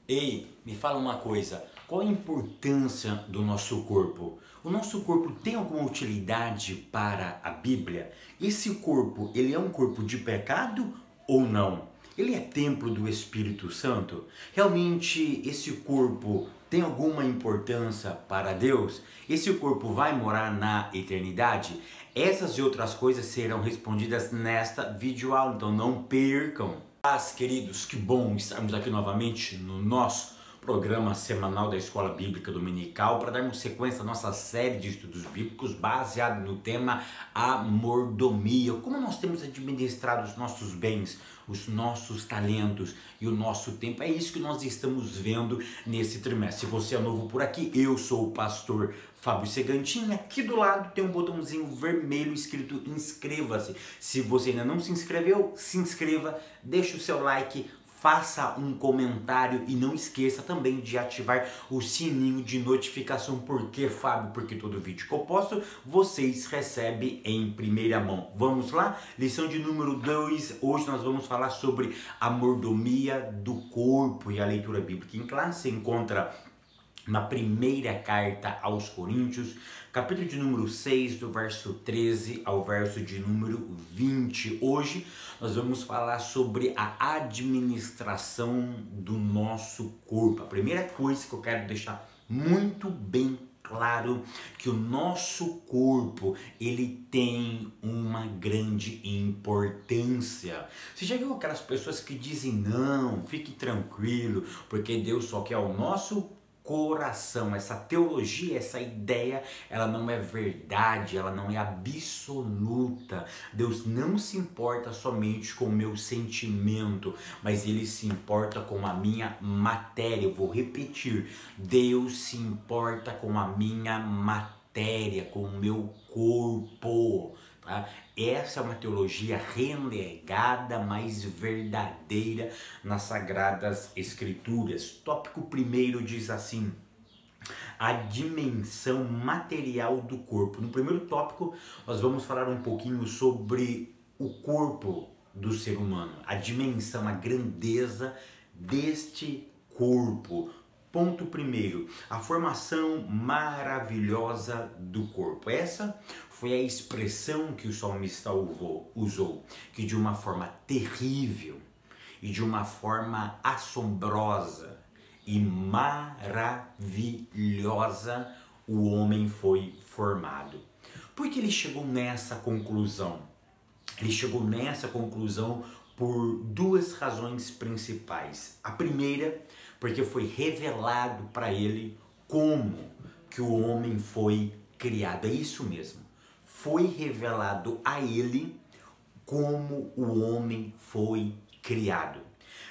Ei, me fala uma coisa, qual a importância do nosso corpo? O nosso corpo tem alguma utilidade para a Bíblia? Esse corpo, ele é um corpo de pecado ou não? Ele é templo do Espírito Santo? Realmente esse corpo tem alguma importância para Deus? Esse corpo vai morar na eternidade? Essas e outras coisas serão respondidas nesta videoaula, então não percam! Queridos, que bom estarmos aqui novamente no nosso programa semanal da Escola Bíblica Dominical para darmos sequência à nossa série de estudos bíblicos baseado no tema a mordomia. Como nós temos administrado os nossos bens, os nossos talentos e o nosso tempo. É isso que nós estamos vendo nesse trimestre. Se você é novo por aqui, eu sou o pastor Fábio Segantin. Aqui do lado tem um botãozinho vermelho escrito inscreva-se. Se você ainda não se inscreveu, se inscreva, deixe o seu like, faça um comentário e não esqueça também de ativar o sininho de notificação. Por que, Fábio? Porque todo vídeo que eu posto, vocês recebem em primeira mão. Vamos lá? Lição de número 2. Hoje nós vamos falar sobre a mordomia do corpo, e a leitura bíblica em classe se encontra na primeira carta aos Coríntios, capítulo de número 6, do verso 13 ao verso de número 20. Hoje nós vamos falar sobre a administração do nosso corpo. A primeira coisa que eu quero deixar muito bem claro, que o nosso corpo, ele tem uma grande importância. Você já viu aquelas pessoas que dizem, não, fique tranquilo, porque Deus só quer o nosso coração? Essa teologia, essa ideia, ela não é verdade, ela não é absoluta. Deus não se importa somente com o meu sentimento, mas Ele se importa com a minha matéria. Eu vou repetir, Deus se importa com a minha matéria, com o meu corpo. Tá? Essa é uma teologia renegada, mas verdadeira nas Sagradas Escrituras. Tópico primeiro diz assim: a dimensão material do corpo. No primeiro tópico, nós vamos falar um pouquinho sobre o corpo do ser humano, a dimensão, a grandeza deste corpo. Ponto primeiro, a formação maravilhosa do corpo. Essa foi a expressão que o salmista usou, que de uma forma terrível e de uma forma assombrosa e maravilhosa o homem foi formado. Por que ele chegou nessa conclusão? Ele chegou nessa conclusão por duas razões principais. A primeira, porque foi revelado para ele como que o homem foi criado. É isso mesmo. Foi revelado a ele como o homem foi criado.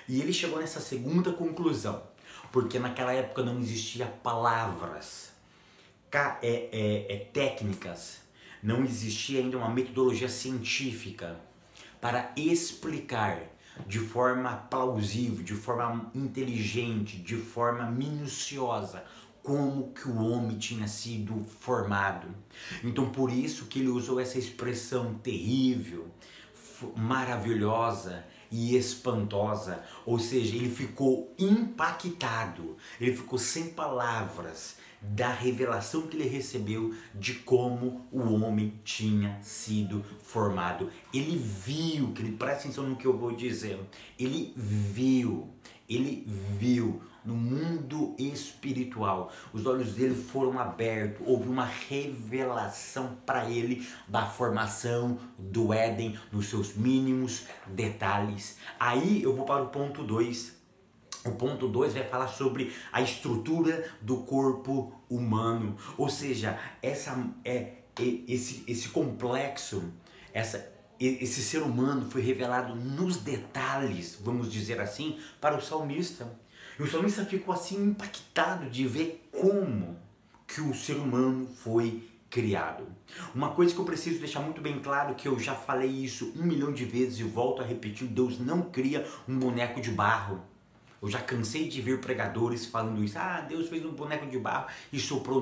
E ele chegou nessa segunda conclusão, porque naquela época não existia palavras, técnicas, não existia ainda uma metodologia científica para explicar de forma plausível, de forma inteligente, de forma minuciosa, como que o homem tinha sido formado. Então por isso que ele usou essa expressão terrível, maravilhosa e espantosa, ou seja, ele ficou impactado, ele ficou sem palavras da revelação que ele recebeu de como o homem tinha sido formado. Ele viu, presta atenção no que eu vou dizer, ele viu no mundo espiritual, os olhos dele foram abertos, houve uma revelação para ele da formação do Éden nos seus mínimos detalhes. Aí eu vou para o ponto 2. O ponto 2 vai falar sobre a estrutura do corpo humano, ou seja, esse complexo, esse ser humano foi revelado nos detalhes, vamos dizer assim, para o salmista. E o salmista ficou assim impactado de ver como que o ser humano foi criado. Uma coisa que eu preciso deixar muito bem claro, que eu já falei isso 1 milhão de vezes e volto a repetir, Deus não cria um boneco de barro. Eu já cansei de ver pregadores falando isso. Deus fez um boneco de barro e soprou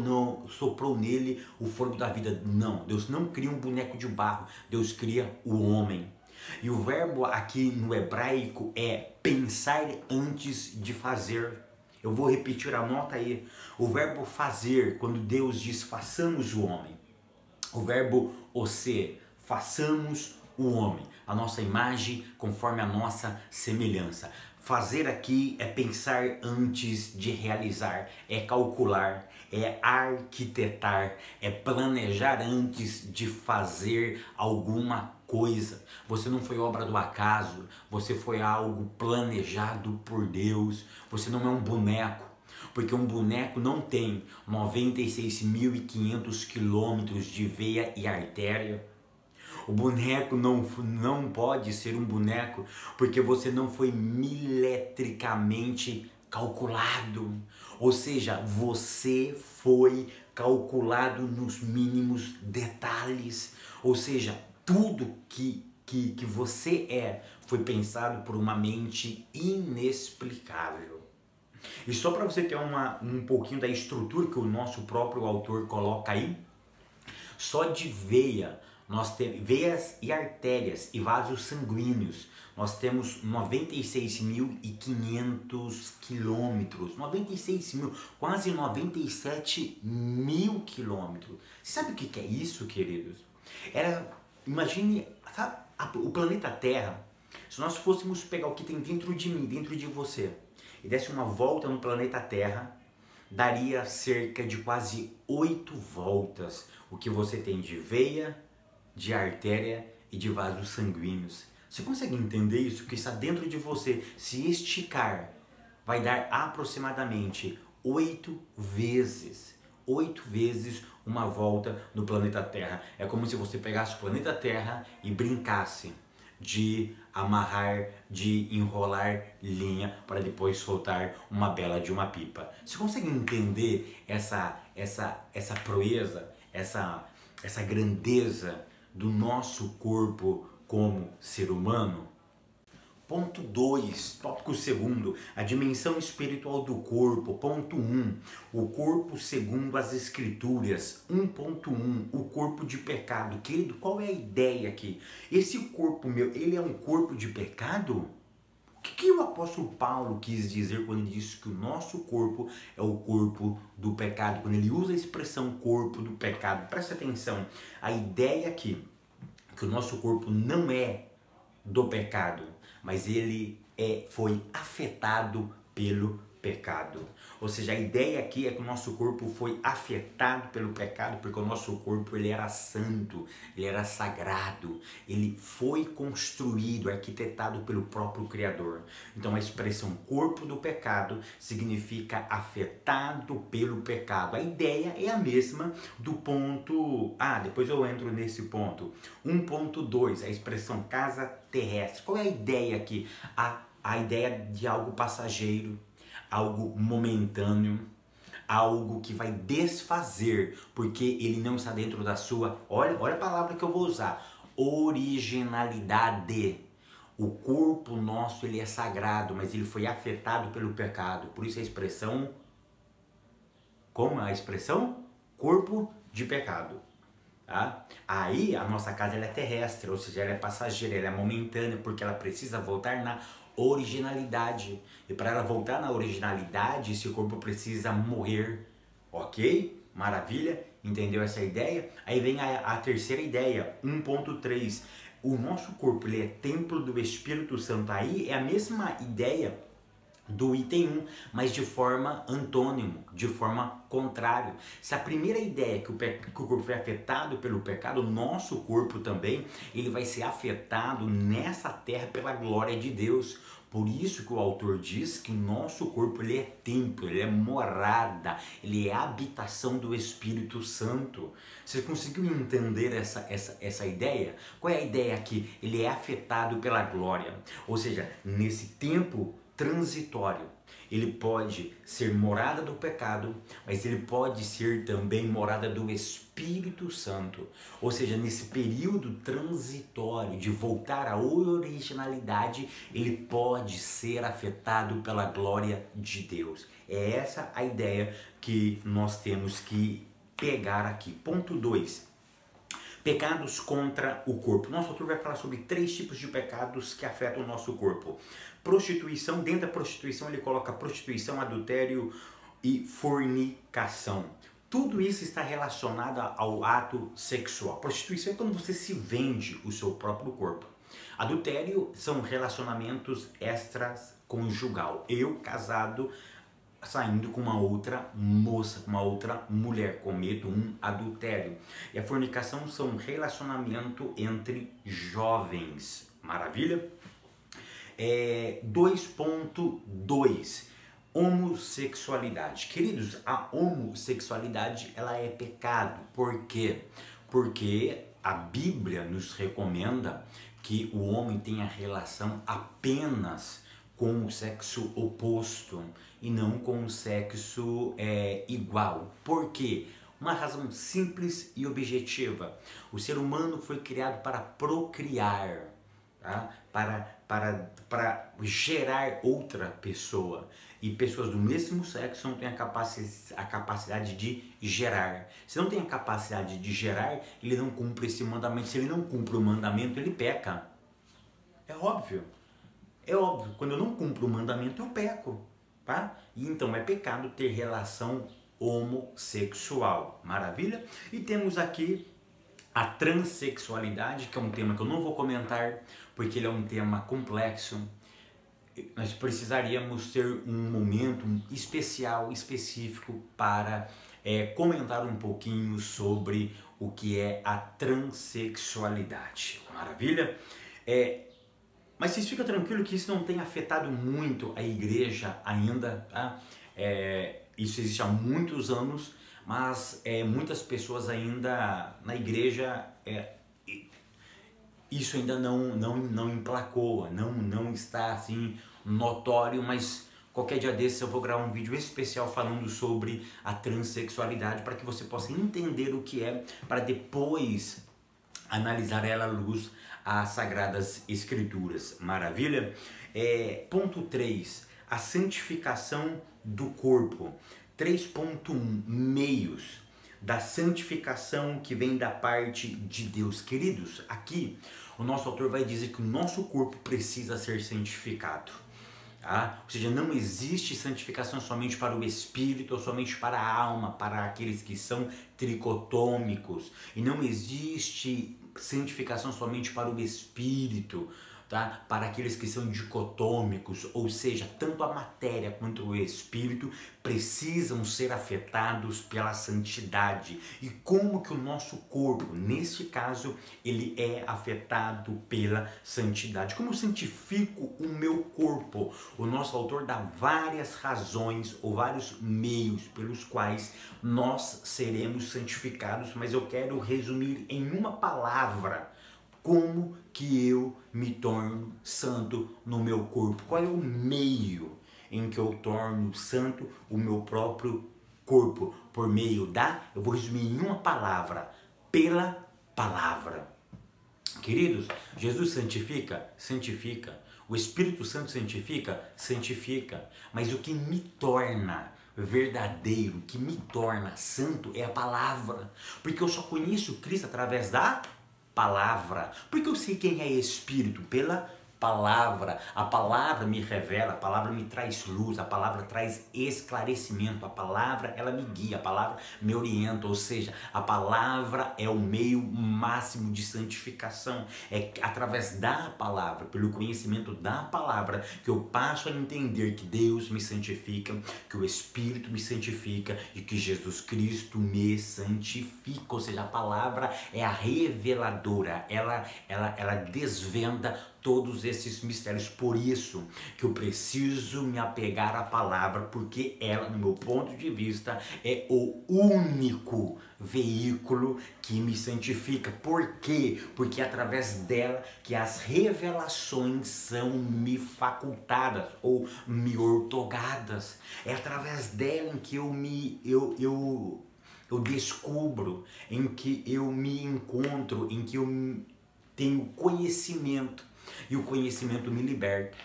nele o fogo da vida. Não, Deus não cria um boneco de barro. Deus cria o homem. E o verbo aqui no hebraico é pensar antes de fazer. Eu vou repetir, anota aí. O verbo fazer, quando Deus diz façamos o homem. O verbo ser, façamos o homem, a nossa imagem conforme a nossa semelhança. Fazer aqui é pensar antes de realizar, é calcular, é arquitetar, é planejar antes de fazer alguma coisa. Você não foi obra do acaso, você foi algo planejado por Deus. Você não é um boneco, porque um boneco não tem 96.500 quilômetros de veia e artéria. O boneco não pode ser um boneco porque você não foi milimetricamente calculado. Ou seja, você foi calculado nos mínimos detalhes. Ou seja, tudo que você foi pensado por uma mente inexplicável. E só para você ter um pouquinho da estrutura que o nosso próprio autor coloca aí, só de veia, nós temos veias e artérias e vasos sanguíneos, nós temos 96.500 quilômetros, 96 mil, quase 97 mil quilômetros. Sabe o que é isso, queridos? Imagine, sabe, o planeta Terra, se nós fôssemos pegar o que tem dentro de mim, dentro de você, e desse uma volta no planeta Terra, daria cerca de quase 8 voltas o que você tem de veia, de artéria e de vasos sanguíneos. Você consegue entender isso? Que está dentro de você, se esticar, vai dar aproximadamente 8 vezes uma volta no planeta Terra. É como se você pegasse o planeta Terra e brincasse de amarrar, de enrolar linha para depois soltar uma bela de uma pipa. Você consegue entender essa proeza, essa grandeza do nosso corpo como ser humano? Ponto 2, tópico segundo, a dimensão espiritual do corpo. Ponto 1, o corpo segundo as escrituras. 1.1, o corpo de pecado. Querido, qual é a ideia aqui? Esse corpo meu, ele é um corpo de pecado? O que o apóstolo Paulo quis dizer quando ele disse que o nosso corpo é o corpo do pecado? Quando ele usa a expressão corpo do pecado, presta atenção, a ideia aqui, que o nosso corpo não é do pecado, mas ele foi afetado pelo pecado. Ou seja, a ideia aqui é que o nosso corpo foi afetado pelo pecado, porque o nosso corpo ele era santo, ele era sagrado, ele foi construído, arquitetado pelo próprio Criador. Então a expressão corpo do pecado significa afetado pelo pecado. A ideia é a mesma do ponto... depois eu entro nesse ponto. 1.2, a expressão casa terrestre. Qual é a ideia aqui? A ideia de algo passageiro, algo momentâneo, algo que vai desfazer, porque ele não está dentro da sua, olha a palavra que eu vou usar, originalidade. O corpo nosso ele é sagrado, mas ele foi afetado pelo pecado. Por isso a expressão, como a expressão? Corpo de pecado. Tá? Aí a nossa casa ela é terrestre, ou seja, ela é passageira, ela é momentânea, porque ela precisa voltar na originalidade. E para ela voltar na originalidade, esse corpo precisa morrer. Ok? Maravilha? Entendeu essa ideia? Aí vem a terceira ideia, 1.3. O nosso corpo ele é templo do Espírito Santo. Aí é a mesma ideia do item 1, mas de forma antônimo, de forma contrária. Se a primeira ideia é que o corpo foi afetado pelo pecado, o nosso corpo também, ele vai ser afetado nessa terra pela glória de Deus. Por isso que o autor diz que o nosso corpo ele é templo, ele é morada, ele é habitação do Espírito Santo. Você conseguiu entender essa ideia? Qual é a ideia aqui? Ele é afetado pela glória, ou seja, nesse tempo transitório. Ele pode ser morada do pecado, mas ele pode ser também morada do Espírito Santo. Ou seja, nesse período transitório de voltar à originalidade, ele pode ser afetado pela glória de Deus. É essa a ideia que nós temos que pegar aqui. Ponto 2. Pecados contra o corpo. Nosso autor vai falar sobre 3 tipos de pecados que afetam o nosso corpo. Prostituição, dentro da prostituição ele coloca prostituição, adultério e fornicação. Tudo isso está relacionado ao ato sexual. Prostituição é quando você se vende o seu próprio corpo. Adultério são relacionamentos extraconjugal. Eu, casado, saindo com uma outra moça, com uma outra mulher, cometo um adultério. E a fornicação são relacionamento entre jovens. Maravilha? 2.2 Homossexualidade. Queridos, a homossexualidade ela é pecado. Por quê? Porque a Bíblia nos recomenda que o homem tenha relação apenas com o sexo oposto e não com o sexo igual. Por quê? Uma razão simples e objetiva. O ser humano foi criado para procriar, tá? para gerar outra pessoa. E pessoas do mesmo sexo não têm a capacidade de gerar. Se não tem a capacidade de gerar, ele não cumpre esse mandamento. Se ele não cumpre o mandamento, ele peca. É óbvio. É óbvio. Quando eu não cumpro o mandamento, eu peco. Tá? E então é pecado ter relação homossexual. Maravilha? E temos aqui a transexualidade, que é um tema que eu não vou comentar, porque ele é um tema complexo. Nós precisaríamos ter um momento especial, específico, para comentar um pouquinho sobre o que é a transexualidade. Maravilha? Mas vocês ficam tranquilos que isso não tem afetado muito a igreja ainda, tá? Isso existe há muitos anos, mas muitas pessoas ainda na igreja isso ainda não emplacou, não está assim notório, mas qualquer dia desses eu vou gravar um vídeo especial falando sobre a transexualidade para que você possa entender o que é, para depois analisar ela à luz às Sagradas Escrituras. Maravilha? Ponto 3. A santificação do corpo. 3.1. Meios da santificação que vem da parte de Deus. Queridos, aqui o nosso autor vai dizer que o nosso corpo precisa ser santificado. Tá? Ou seja, não existe santificação somente para o espírito ou somente para a alma, para aqueles que são tricotômicos. E não existe santificação somente para o espírito, tá? Para aqueles que são dicotômicos, ou seja, tanto a matéria quanto o espírito precisam ser afetados pela santidade. E como que o nosso corpo, neste caso, ele é afetado pela santidade? Como eu santifico o meu corpo? O nosso autor dá várias razões ou vários meios pelos quais nós seremos santificados, mas eu quero resumir em uma palavra: como que eu me torno santo no meu corpo? Qual é o meio em que eu torno santo o meu próprio corpo? Por meio eu vou resumir em uma palavra: pela palavra. Queridos, Jesus santifica? Santifica. O Espírito Santo santifica? Santifica. Mas o que me torna verdadeiro, o que me torna santo é a palavra. Porque eu só conheço Cristo através da palavra. Porque eu sei quem é Espírito? Pela palavra. A palavra me revela, a palavra me traz luz, a palavra traz esclarecimento, a palavra ela me guia, a palavra me orienta, ou seja, a palavra é o meio máximo de santificação. É através da palavra, pelo conhecimento da palavra, que eu passo a entender que Deus me santifica, que o Espírito me santifica e que Jesus Cristo me santifica. Ou seja, a palavra é a reveladora, ela desvenda todos esses mistérios. Por isso que eu preciso me apegar à palavra, porque ela, no meu ponto de vista, é o único veículo que me santifica. Por quê? Porque é através dela que as revelações são me facultadas ou me ortogadas. É através dela em que eu descubro, em que eu me encontro, em que eu tenho conhecimento. E o conhecimento me liberta.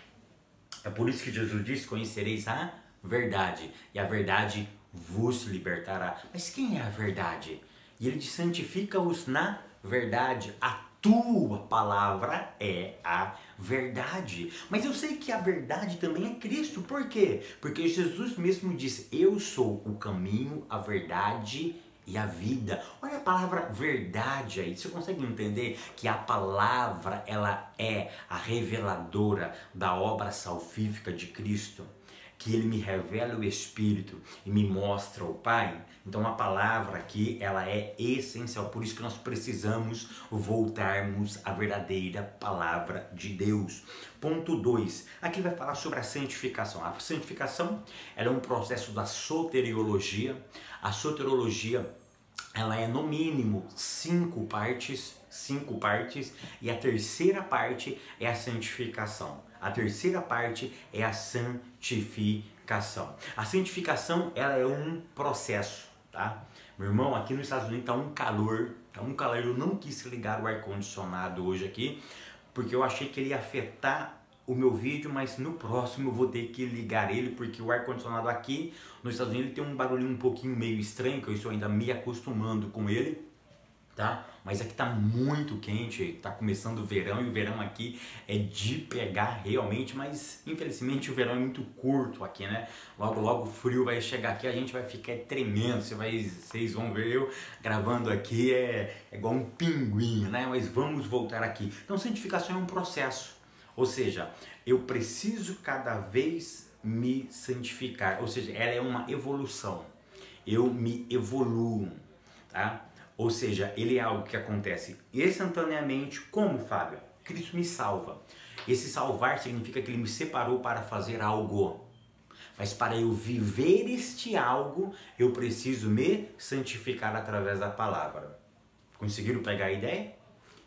É por isso que Jesus disse: conhecereis a verdade, e a verdade vos libertará. Mas quem é a verdade? E ele diz: santifica-os na verdade. A tua palavra é a verdade. Mas eu sei que a verdade também é Cristo. Por quê? Porque Jesus mesmo disse: eu sou o caminho, a verdade e a vida. Olha a palavra verdade aí. Você consegue entender que a palavra, ela é a reveladora da obra salvífica de Cristo? Que ele me revela o Espírito e me mostra o Pai. Então a palavra aqui, ela é essencial, por isso que nós precisamos voltarmos à verdadeira palavra de Deus. Ponto 2, aqui vai falar sobre a santificação. A santificação, ela é um processo da soteriologia. A soteriologia, ela é no mínimo 5 partes, e a terceira parte é a santificação. A terceira parte é a santificação. A santificação, ela é um processo, tá? Meu irmão, aqui nos Estados Unidos tá um calor. Eu não quis ligar o ar-condicionado hoje aqui, porque eu achei que ele ia afetar o meu vídeo, mas no próximo eu vou ter que ligar ele, porque o ar-condicionado aqui nos Estados Unidos ele tem um barulhinho um pouquinho meio estranho, que eu estou ainda me acostumando com ele, tá? Mas aqui tá muito quente, tá começando o verão, e o verão aqui é de pegar realmente, mas infelizmente o verão é muito curto aqui, né? Logo logo o frio vai chegar aqui, a gente vai ficar tremendo, vocês vão ver eu gravando aqui, é igual um pinguim, né? Mas vamos voltar aqui. Então santificação é um processo, ou seja, eu preciso cada vez me santificar, ou seja, ela é uma evolução, eu me evoluo, tá? Ou seja, ele é algo que acontece instantaneamente. Como, Fábio? Cristo me salva. Esse salvar significa que ele me separou para fazer algo. Mas para eu viver este algo, eu preciso me santificar através da palavra. Conseguiram pegar a ideia?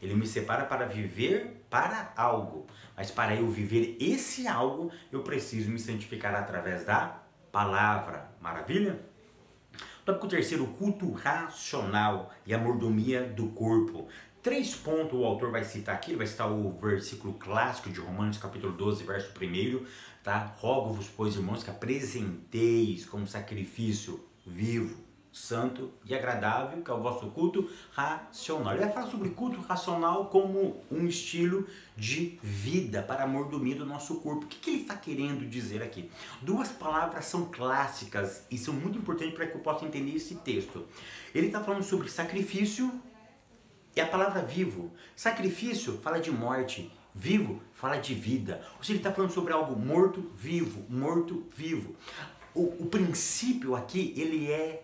Ele me separa para viver para algo. Mas para eu viver esse algo, eu preciso me santificar através da palavra. Maravilha? Tópico terceiro, culto racional e a mordomia do corpo. 3 pontos o autor vai citar aqui, ele vai citar o versículo clássico de Romanos capítulo 12, verso 1, tá? Rogo-vos, pois, irmãos, que apresenteis como sacrifício vivo, santo e agradável, que é o vosso culto racional. Ele vai falar sobre culto racional como um estilo de vida para a mordomia do nosso corpo. O que ele está querendo dizer aqui? 2 palavras são clássicas e são muito importantes para que eu possa entender esse texto. Ele está falando sobre sacrifício e a palavra vivo. Sacrifício fala de morte, vivo fala de vida. Ou seja, ele está falando sobre algo morto, vivo, morto, vivo. O princípio aqui, ele é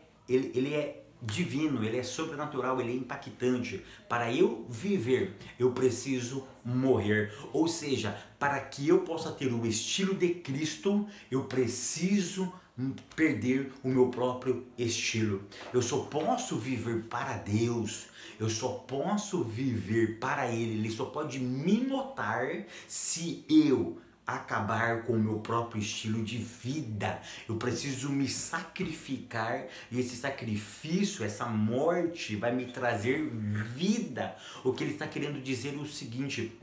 divino, ele é sobrenatural, ele é impactante. Para eu viver, eu preciso morrer. Ou seja, para que eu possa ter o estilo de Cristo, eu preciso perder o meu próprio estilo. Eu só posso viver para Deus, eu só posso viver para Ele. Ele só pode me notar se eu acabar com o meu próprio estilo de vida. Eu preciso me sacrificar, e esse sacrifício, essa morte vai me trazer vida. O que ele está querendo dizer é o seguinte: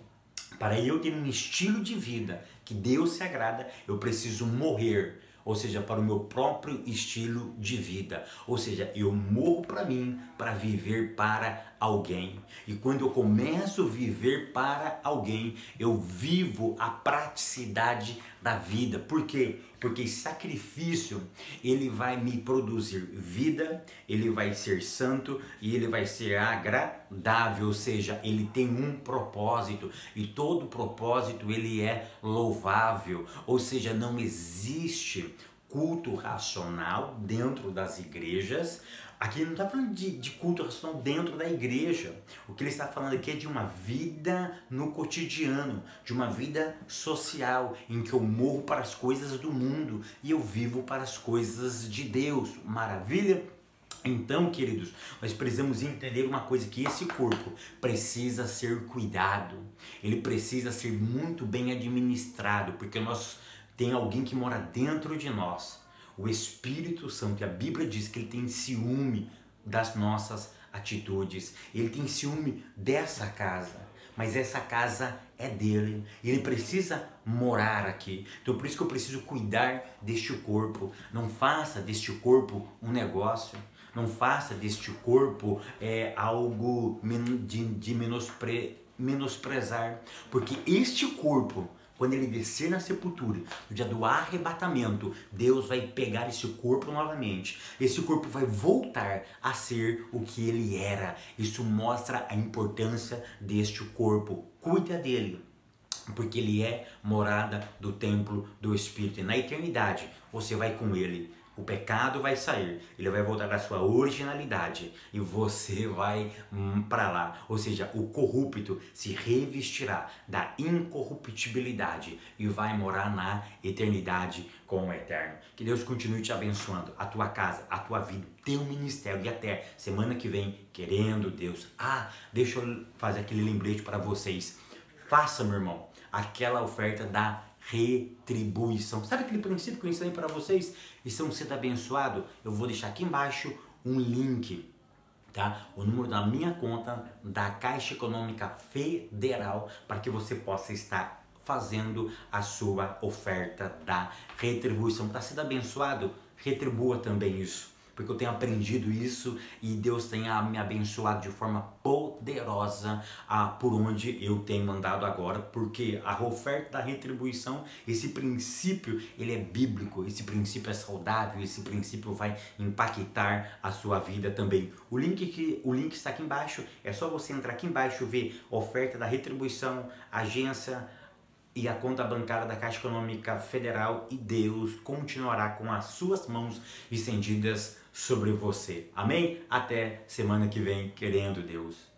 para eu ter um estilo de vida que Deus se agrada, eu preciso morrer. Ou seja, para o meu próprio estilo de vida. Ou seja, eu morro para mim, para viver para alguém. E quando eu começo a viver para alguém, eu vivo a praticidade da vida. Por quê? Porque sacrifício, ele vai me produzir vida, ele vai ser santo e ele vai ser agradável, ou seja, ele tem um propósito e todo propósito ele é louvável, ou seja, não existe culto racional dentro das igrejas. Aqui ele não está falando de culto racional dentro da igreja. O que ele está falando aqui é de uma vida no cotidiano, de uma vida social, em que eu morro para as coisas do mundo e eu vivo para as coisas de Deus. Maravilha? Então, queridos, nós precisamos entender uma coisa, que esse corpo precisa ser cuidado. Ele precisa ser muito bem administrado, porque tem alguém que mora dentro de nós, o Espírito Santo, e a Bíblia diz que ele tem ciúme das nossas atitudes, ele tem ciúme dessa casa, mas essa casa é dele, e ele precisa morar aqui. Então por isso que eu preciso cuidar deste corpo. Não faça deste corpo um negócio, Não faça deste corpo algo de menosprezar, porque este corpo, quando ele descer na sepultura, no dia do arrebatamento, Deus vai pegar esse corpo novamente. Esse corpo vai voltar a ser o que ele era. Isso mostra a importância deste corpo. Cuida dele, porque ele é morada do templo do Espírito. E na eternidade, você vai com ele. O pecado vai sair, ele vai voltar à sua originalidade e você vai para lá. Ou seja, o corrupto se revestirá da incorruptibilidade e vai morar na eternidade com o Eterno. Que Deus continue te abençoando, a tua casa, a tua vida, teu ministério. E até semana que vem, querendo Deus. Deixa eu fazer aquele lembrete para vocês. Faça, meu irmão, aquela oferta da retribuição. Sabe aquele princípio que eu ensinei para vocês? E são sendo abençoados? Eu vou deixar aqui embaixo um link, tá? O número da minha conta da Caixa Econômica Federal, para que você possa estar fazendo a sua oferta da retribuição. Está sendo abençoado? Retribua também isso, porque eu tenho aprendido isso e Deus tem me abençoado de forma poderosa por onde eu tenho andado agora, porque a oferta da retribuição, esse princípio, ele é bíblico, esse princípio é saudável, esse princípio vai impactar a sua vida também. O link está aqui embaixo, é só você entrar aqui embaixo, ver oferta da retribuição, agência e a conta bancária da Caixa Econômica Federal, e Deus continuará com as suas mãos estendidas sobre você. Amém? Até semana que vem, querendo Deus.